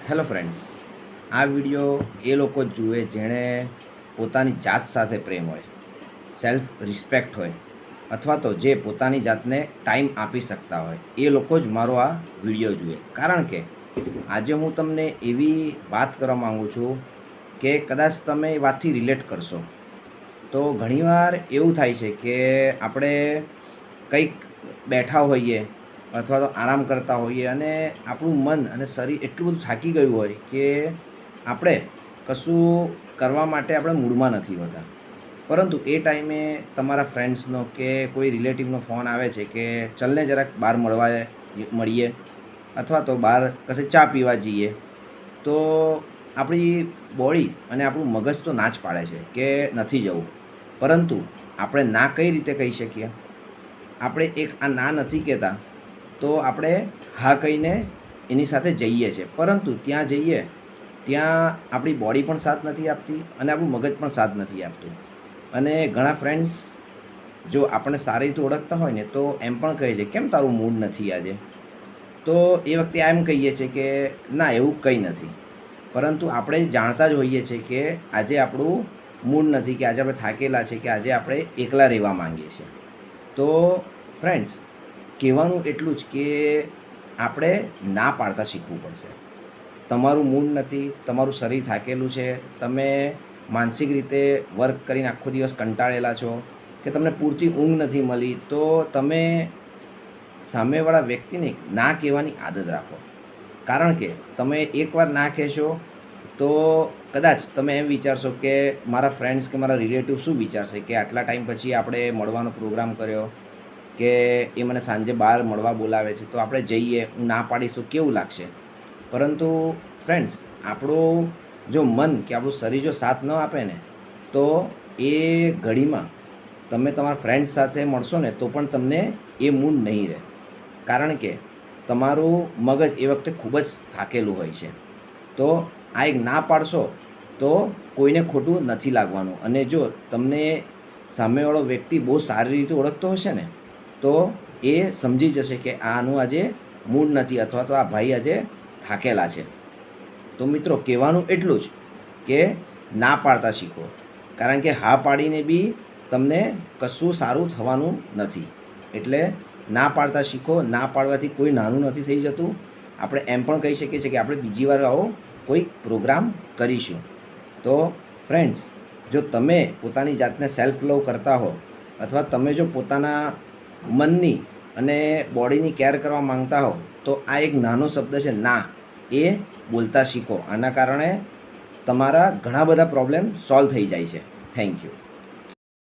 Hello friends, આ video એ લોકો જ જુએ જેણે પોતાની જાત સાથે પ્રેમ હોય, સેલ્ફ રિસ્પેક્ટ હોય, અથવા તો જે પોતાની જાતને ટાઈમ આપી શકતા હોય એ લોકો જ મારો આ વિડીયો જુએ. કારણ કે આજે હું તમને એવી વાત કરવા માગું છું કે કદાચ તમે એ વાતથી રિલેટ કરશો. તો ઘણીવાર એવું થાય છે કે આપણે કંઈક બેઠા હોઈએ અથવા તો આરામ કરતા હોઈએ અને આપણું મન અને શરીર એટલું બધું થાકી ગયું હોય કે આપણે કશું કરવા માટે આપણે મૂડમાં નથી હોતા. પરંતુ એ ટાઈમે તમારા ફ્રેન્ડ્સનો કે કોઈ રિલેટિવનો ફોન આવે છે કે ચલને જરાક બહાર મળીએ અથવા તો બહાર કશે ચા પીવા જઈએ. તો આપણી બોડી અને આપણું મગજ તો ના જ પાડે છે કે નથી જવું, પરંતુ આપણે ના કઈ રીતે કહી શકીએ? આપણે એક આ ના નથી કહેતા તો આપણે હા કહીને એની સાથે જઈએ છીએ, પરંતુ ત્યાં જઈએ ત્યાં આપણી બોડી પણ સાથ નથી આપતી અને આપણું મગજ પણ સાથ નથી આપતું. અને ઘણા ફ્રેન્ડ્સ જો આપણને સારી રીતે ઓળખતા હોય ને તો એમ પણ કહે છે કેમ તારું મૂડ નથી આજે. તો એ વખતે એમ કહીએ છીએ કે ના એવું કંઈ નથી, પરંતુ આપણે જાણતા જ હોઈએ છીએ કે આજે આપણું મૂડ નથી, કે આજે આપણે થાકેલા છે, કે આજે આપણે એકલા રહેવા માંગીએ છીએ. તો ફ્રેન્ડ્સ, કહેવાનું એટલું જ કે આપણે ના પાડતા શીખવું પડશે. તમારું મૂડ નથી, તમારું શરીર થાકેલું છે, તમે માનસિક રીતે વર્ક કરીને આખો દિવસ કંટાળેલા છો, કે તમને પૂરતી ઊંઘ નથી મળી, તો તમે સામેવાળા વ્યક્તિને ના કહેવાની આદત રાખો. કારણ કે તમે એકવાર ના કહેશો તો કદાચ તમે એમ વિચારશો કે મારા ફ્રેન્ડ્સ કે મારા રિલેટિવ શું વિચારશે, કે આટલા ટાઈમ પછી આપણે મળવાનો પ્રોગ્રામ કર્યો, કે એ મને સાંજે બહાર મળવા બોલાવે છે તો આપણે જઈએ, હું ના પાડીશ તો કેવું લાગશે. પરંતુ ફ્રેન્ડ્સ, આપણું જો મન કે આપણું શરીર જો સાથ ન આપે ને તો એ ઘડીમાં તમે તમારા ફ્રેન્ડ્સ સાથે મળશો ને તો પણ તમને એ મૂડ નહીં રહે. કારણ કે તમારું મગજ એ વખતે ખૂબ જ થાકેલું હોય છે. તો આ એક ના પાડશો તો કોઈને ખોટું નથી લાગવાનું. અને જો તમને સામેવાળો વ્યક્તિ બહુ સારી રીતે ઓળખતો હશે ને તો એ સમજી જશે કે આનું આજે મૂડ નથી, અથવા તો આ ભાઈ આજે થાકેલા છે. તો મિત્રો, કહેવાનું એટલું જ કે ના પાડતા શીખો. કારણ કે હા પાડીને બી તમને કશું સારું થવાનું નથી. એટલે ના પાડતા શીખો. ના પાડવાથી કોઈ નાનું નથી થઈ જતું. આપણે એમ પણ કહી શકીએ છીએ કે આપણે બીજી વાર આવો કોઈ પ્રોગ્રામ કરીશું. તો ફ્રેન્ડ્સ, જો તમે પોતાની જાતને સેલ્ફ લવ કરતા હો, અથવા તમે જો પોતાના મનની અને બોડીની કેર કરવા માંગતા હો, તો આ એક નાનો શબ્દ છે ના, એ બોલતા શીખો. આના કારણે તમારા ઘણા બધા પ્રોબ્લેમ સોલ્વ થઈ જાય છે. Thank you.